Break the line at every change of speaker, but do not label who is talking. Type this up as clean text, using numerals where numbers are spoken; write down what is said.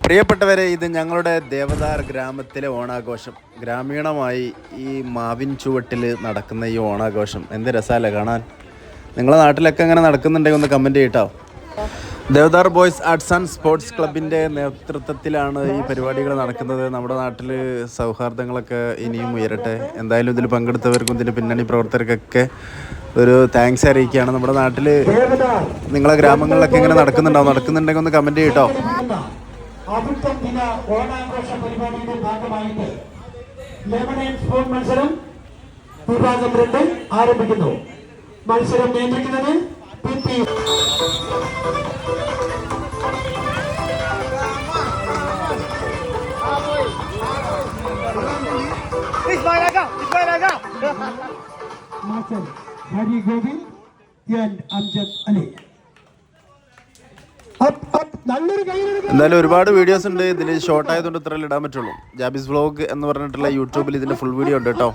പ്രിയപ്പെട്ടവരെ, ഇത് ഞങ്ങളുടെ ദേവദാർ ഗ്രാമത്തിലെ ഓണാഘോഷം. ഗ്രാമീണമായി ഈ മാവിൻ ചുവട്ടിൽ നടക്കുന്ന ഈ ഓണാഘോഷം എന്ത് രസമല്ലേ കാണാൻ. നിങ്ങളുടെ നാട്ടിലൊക്കെ അങ്ങനെ നടക്കുന്നുണ്ടെങ്കിൽ ഒന്ന് കമൻറ്റ് ചെയ്യട്ടോ. Devadar boys arts and sports ക്ലബിൻ്റെ നേതൃത്വത്തിലാണ് ഈ പരിപാടികൾ നടക്കുന്നത്. നമ്മുടെ നാട്ടിൽ സൗഹാർദ്ദങ്ങളൊക്കെ ഇനിയും ഉയരട്ടെ. എന്തായാലും ഇതിൽ പങ്കെടുത്തവർക്കും ഇതിൻ്റെ പിന്നണി പ്രവർത്തകർക്കൊക്കെ ഒരു താങ്ക്സ് അറിയിക്കുകയാണ്. നമ്മുടെ നാട്ടിൽ നിങ്ങളെ ഗ്രാമങ്ങളിലൊക്കെ ഇങ്ങനെ നടക്കുന്നുണ്ടെങ്കിൽ ഒന്ന് കമൻറ്റ് ചെയ്യട്ടോ.
അവിട്ടം ദിന ഓണാഘോഷ പരിപാടിയുടെ ഭാഗമായിട്ട് ലെമണേഡ് സ്പൂൺ മത്സരം വിഭാഗം 2 ആരംഭിക്കുന്നു. മത്സരം നിയന്ത്രിക്കുന്നത് PP. ഹരി ഗോവിന്ദ് ആൻഡ് അംജദ് അലി.
എന്തായാലും ഒരുപാട് വീഡിയോസ് ഉണ്ട്. ഇതിൽ ഷോർട്ട് ആയതുകൊണ്ട് ഇത്രയും ഇടാൻ പറ്റുള്ളൂ. ജാബിസ് വ്ലോഗ് എന്ന് പറഞ്ഞിട്ടുള്ള യൂട്യൂബിൽ ഇതിൻ്റെ ഫുൾ വീഡിയോ ഉണ്ട് കേട്ടോ.